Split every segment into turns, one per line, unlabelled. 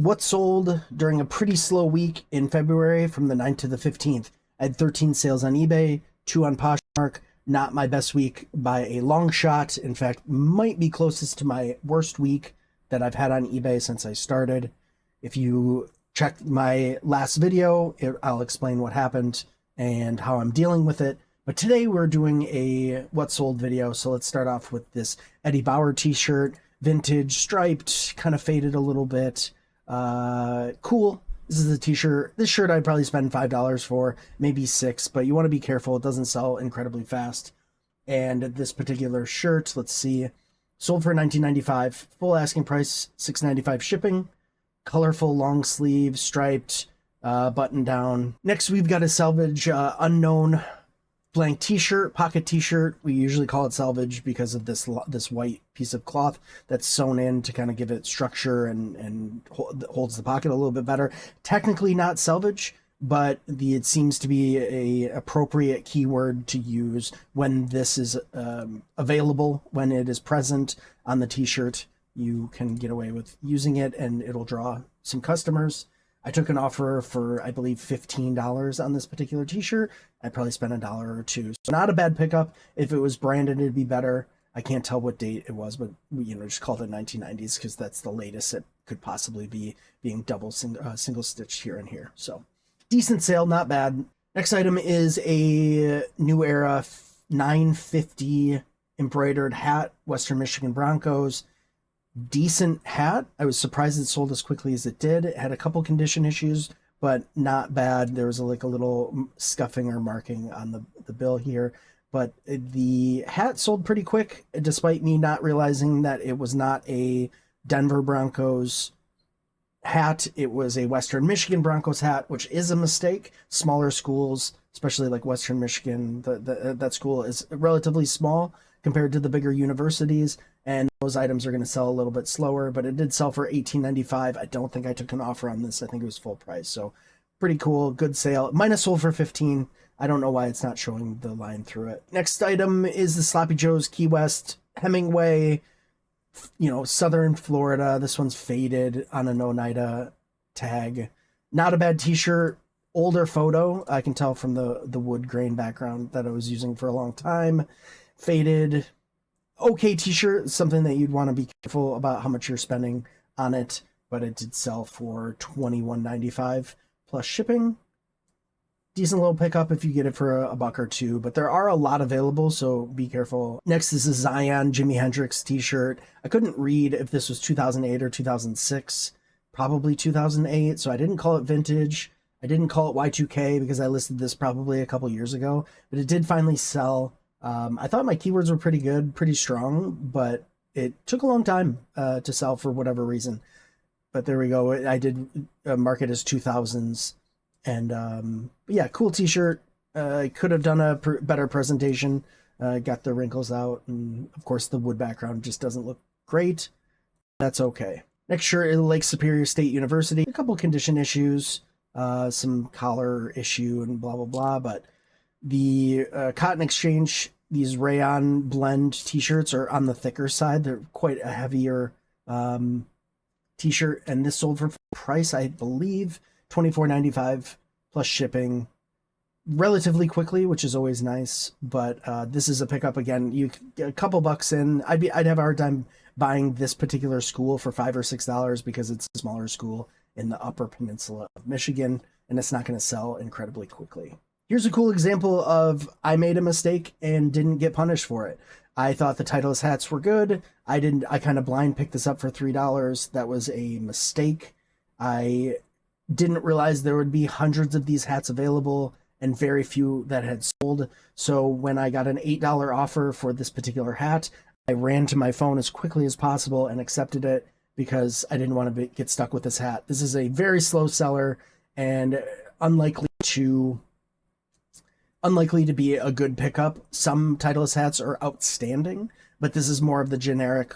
what sold during a pretty slow week in February from the 9th to the 15th. I had 13 sales on eBay, 2 on Poshmark. Not my best week by a long shot. In fact, might be closest to my worst week that I've had on eBay since I started. If you check my last video, I'll explain what happened and how I'm dealing with it. But today we're doing a what sold video. So let's start off with this Eddie Bauer t-shirt, vintage, striped, kind of faded a little bit. Cool. This is a t-shirt. This shirt I'd probably spend $5 for, maybe $6, but you want to be careful. It doesn't sell incredibly fast. And this particular shirt, let's see, sold for $19.95. Full asking price, $6.95 shipping. Colorful long sleeve, striped, button down. Next, we've got a salvage unknown blank t-shirt, pocket t-shirt. We usually call it salvage because of this white piece of cloth that's sewn in to kind of give it structure and holds the pocket a little bit better. Technically not salvage, but it seems to be a appropriate keyword to use when this is available, when it is present on the t-shirt. You can get away with using it and it'll draw some customers. I took an offer for, I believe, $15 on this particular t-shirt. I probably spent $1 or $2. So not a bad pickup. If it was branded, it'd be better. I can't tell what date it was, but we, just called it 1990s because that's the latest it could possibly be, being double single stitched here and here. So decent sale, not bad. Next item is a New Era 950 embroidered hat, Western Michigan Broncos. Decent hat. I was surprised it sold as quickly as it did. It had a couple condition issues, but not bad. There was a little scuffing or marking on the bill here, but the hat sold pretty quick, despite me not realizing that it was not a Denver Broncos hat. It was a Western Michigan Broncos hat, which is a mistake. Smaller schools, especially like Western Michigan, that school is relatively small compared to the bigger universities, and those items are going to sell a little bit slower, but it did sell for $18.95. I don't think I took an offer on this. I think it was full price, so pretty cool, good sale. Mine is sold for $15. I don't know why it's not showing the line through it. Next item is the Sloppy Joe's Key West Hemingway, Southern Florida. This one's faded on an Oneida tag. Not a bad t-shirt. Older photo. I can tell from the wood grain background that I was using for a long time. Faded, okay t-shirt, something that you'd want to be careful about how much you're spending on it, but it did sell for $21.95 plus shipping. Decent little pickup if you get it for a buck or two, but there are a lot available, so be careful. Next is a Zion Jimi Hendrix t-shirt. I couldn't read if this was 2008 or 2006, probably 2008, so I didn't call it vintage. I didn't call it Y2K because I listed this probably a couple years ago, but it did finally sell. I thought my keywords were pretty good, pretty strong, but it took a long time to sell for whatever reason. But there we go. I did mark it as 2000s. And yeah, cool t-shirt. I could have done a better presentation. Got the wrinkles out. And of course, the wood background just doesn't look great. That's okay. Next shirt is Lake Superior State University. A couple condition issues, some collar issue and blah, blah, blah. But the Cotton Exchange, these rayon blend t-shirts are on the thicker side. They're quite a heavier t-shirt, and this sold for price, I believe, $24.95 plus shipping relatively quickly, which is always nice. But this is a pickup again. You get a couple bucks in. I'd have a hard time buying this particular school for $5 or $6 because it's a smaller school in the Upper Peninsula of Michigan, and it's not going to sell incredibly quickly. Here's a cool example of I made a mistake and didn't get punished for it. I thought the Titleist hats were good. I kind of blind picked this up for $3. That was a mistake. I didn't realize there would be hundreds of these hats available and very few that had sold. So when I got an $8 offer for this particular hat, I ran to my phone as quickly as possible and accepted it because I didn't want to get stuck with this hat. This is a very slow seller and unlikely to be a good pickup. Some Titleist hats are outstanding, but this is more of the generic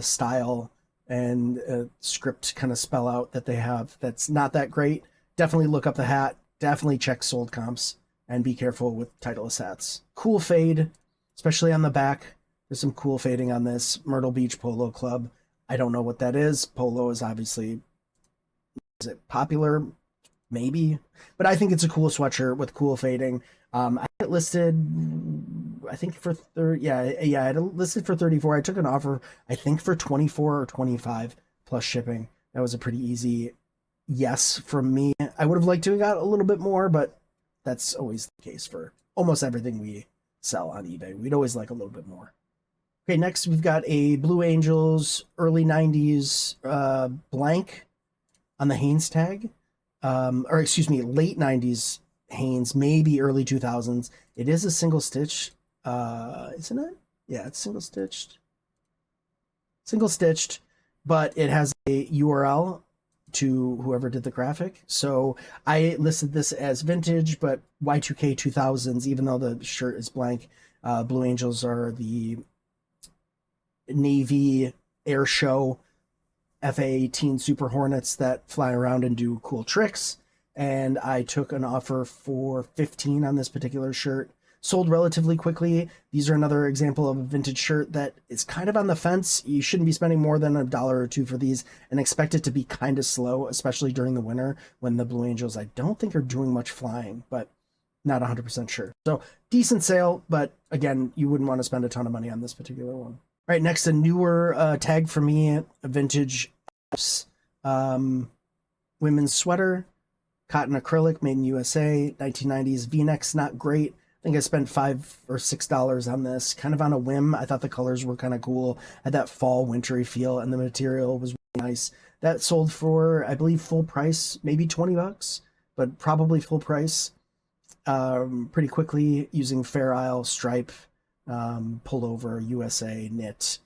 style and script kind of spell out that they have that's not that great. Definitely look up the hat. Definitely check sold comps and be careful with Titleist hats. Cool fade, especially on the back. There's some cool fading on this. Myrtle Beach Polo Club. I don't know what that is. Polo is obviously Is it popular? Maybe, but I think it's a cool sweatshirt with cool fading. I had it listed, I think for 30, yeah, I had it listed for 34. I took an offer, I think for 24 or 25 plus shipping. That was a pretty easy yes from me. I would have liked to have got a little bit more, but that's always the case for almost everything we sell on eBay. We'd always like a little bit more. Okay, next we've got a Blue Angels early 90s blank on the Hanes tag. Or excuse me, late 90s Hanes, maybe early 2000s. It is a single stitch, isn't it? Yeah, it's single stitched. Single stitched, but it has a URL to whoever did the graphic. So I listed this as vintage, but Y2K 2000s, even though the shirt is blank. Blue Angels are the Navy air show FA-18 Super Hornets that fly around and do cool tricks. And I took an offer for 15 on this particular shirt. Sold relatively quickly. These are another example of a vintage shirt that is kind of on the fence. You shouldn't be spending more than $1 or $2 for these and expect it to be kind of slow, especially during the winter when the Blue Angels, I don't think, are doing much flying, but not 100% sure. So decent sale, but again, you wouldn't want to spend a ton of money on this particular one. All right, next, a newer tag for me, a vintage women's sweater, cotton acrylic, made in USA, 1990s, V-necks, not great. I think I spent $5 or $6 on this, kind of on a whim. I thought the colors were kind of cool, had that fall wintry feel, and the material was really nice. That sold for, I believe, full price, maybe $20, but probably full price, pretty quickly using Fair Isle stripe, pullover, USA knit.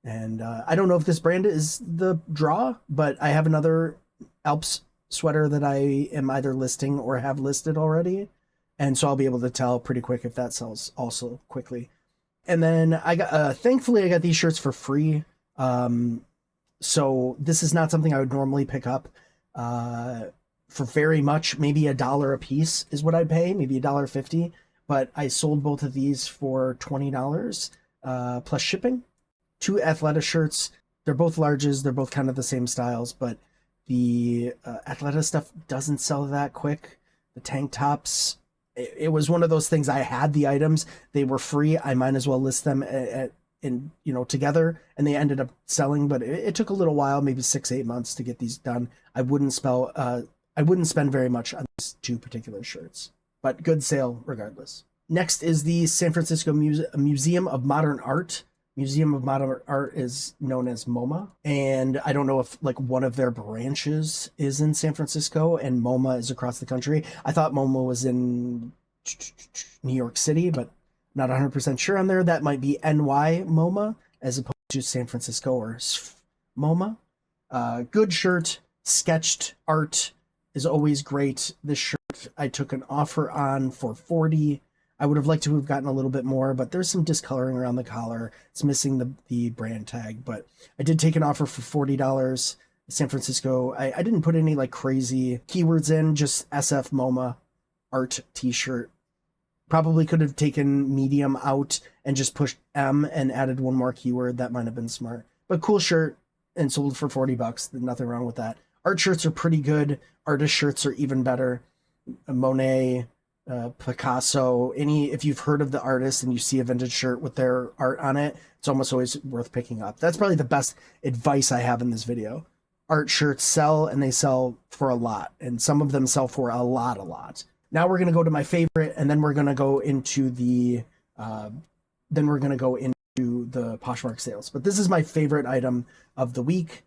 And I don't know if this brand is the draw, but I have another Alps sweater that I am either listing or have listed already. And so I'll be able to tell pretty quick if that sells also quickly. And then I got, thankfully I got these shirts for free. So this is not something I would normally pick up for very much. Maybe $1 a piece is what I'd pay, maybe $1.50. But I sold both of these for $20 plus shipping. 2 Athleta shirts. They're both larges. They're both kind of the same styles, but the Athleta stuff doesn't sell that quick. The tank tops, it was one of those things. I had the items. They were free. I might as well list them together, and they ended up selling, but it took a little while, maybe 6-8 months to get these done. I wouldn't spend very much on these 2 particular shirts, but good sale regardless. Next is the San Francisco Museum of Modern Art. Museum of Modern Art is known as MoMA, and I don't know if like one of their branches is in San Francisco and MoMA is across the country. I thought MoMA was in New York City, but not 100% sure on there. That might be NY MoMA as opposed to San Francisco or MoMA. Good shirt, sketched art is always great. This shirt I took an offer on for 40. I would have liked to have gotten a little bit more, but there's some discoloring around the collar. It's missing the brand tag, but I did take an offer for $40. San Francisco. I didn't put any like crazy keywords in, just SF MoMA art t-shirt. Probably could have taken medium out and just pushed M and added one more keyword. That might have been smart, but cool shirt and sold for $40. Nothing wrong with that. Art shirts are pretty good. Artist shirts are even better. Monet, Picasso, if you've heard of the artist and you see a vintage shirt with their art on it, it's almost always worth picking up. That's probably the best advice I have in this video. Art shirts sell, and they sell for a lot, and some of them sell for a lot. Now we're going to go to my favorite, and then we're going to go into the Poshmark sales. But this is my favorite item of the week.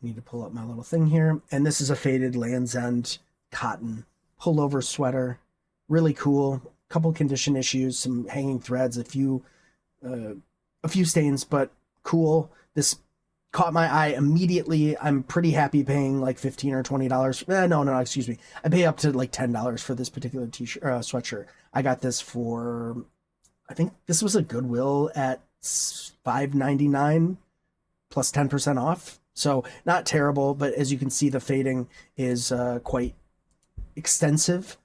I need to pull up my little thing here, and this is a faded Land's End cotton pullover sweater. Really cool. Couple condition issues, some hanging threads, a few stains, but cool. This caught my eye immediately. I'm pretty happy paying like $15 or $20. No, excuse me. I pay up to like $10 for this particular t-shirt, sweatshirt. I got this for, I think this was a Goodwill at $5.99 plus 10% off. So not terrible, but as you can see, the fading is quite extensive,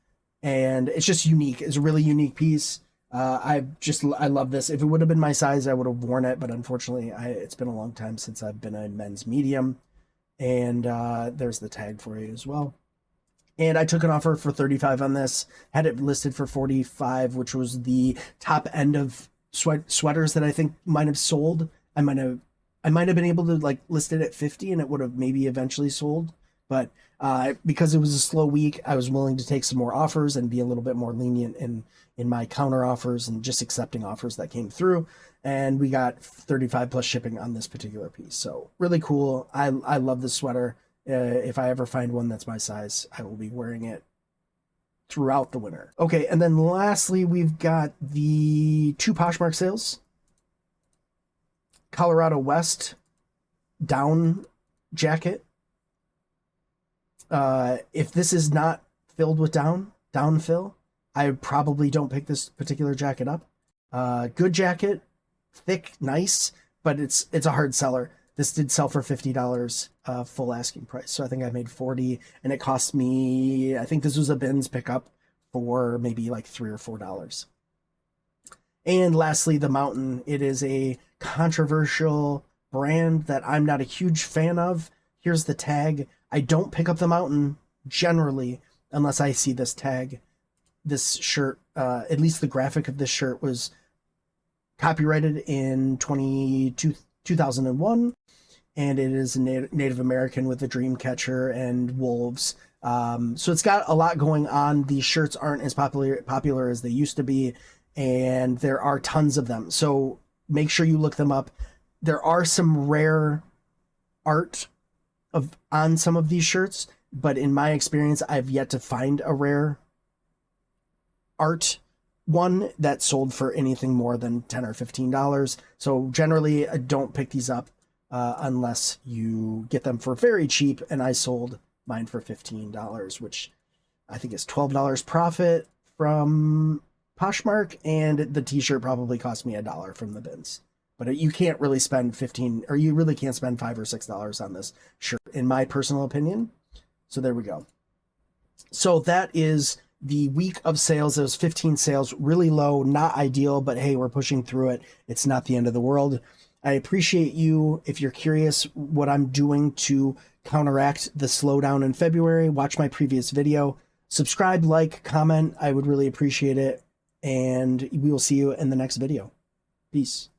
and it's just unique. It's a really unique piece. I love this. If it would have been my size, I would have worn it, but unfortunately it's been a long time since I've been a men's medium, And there's the tag for you as well. And I took an offer for 35 on this, had it listed for 45, which was the top end of sweaters that I think might have sold. I might have been able to like list it at 50 and it would have maybe eventually sold. But because it was a slow week, I was willing to take some more offers and be a little bit more lenient in my counter offers and just accepting offers that came through. And we got 35 plus shipping on this particular piece. So really cool. I love this sweater. If I ever find one that's my size, I will be wearing it throughout the winter. Okay, and then lastly, we've got the 2 Poshmark sales. Colorado West down jacket. If this is not filled with down fill, I probably don't pick this particular jacket up. Good jacket, thick, nice, but it's a hard seller. This did sell for $50, full asking price. So I think I made 40, and it cost me, I think this was a bins pickup for maybe like $3 or $4. And lastly, the Mountain. It is a controversial brand that I'm not a huge fan of. Here's the tag. I don't pick up the Mountain generally unless I see this tag. This shirt, at least the graphic of this shirt was copyrighted in 2001. And it is a Native American with a dream catcher and wolves. So it's got a lot going on. These shirts aren't as popular as they used to be, and there are tons of them. So make sure you look them up. There are some rare art on some of these shirts, but in my experience, I've yet to find a rare art one that sold for anything more than $10 or $15. So generally, I don't pick these up unless you get them for very cheap, and I sold mine for $15, which I think is $12 profit from Poshmark, and the t-shirt probably cost me $1 from the bins. But you can't really spend 15, or you really can't spend $5 or $6 on this shirt, in my personal opinion. So there we go. So that is the week of sales. Those 15 sales, really low, not ideal, but hey, we're pushing through it. It's not the end of the world. I appreciate you. If you're curious what I'm doing to counteract the slowdown in February, watch my previous video. Subscribe, like, comment. I would really appreciate it. And we will see you in the next video. Peace.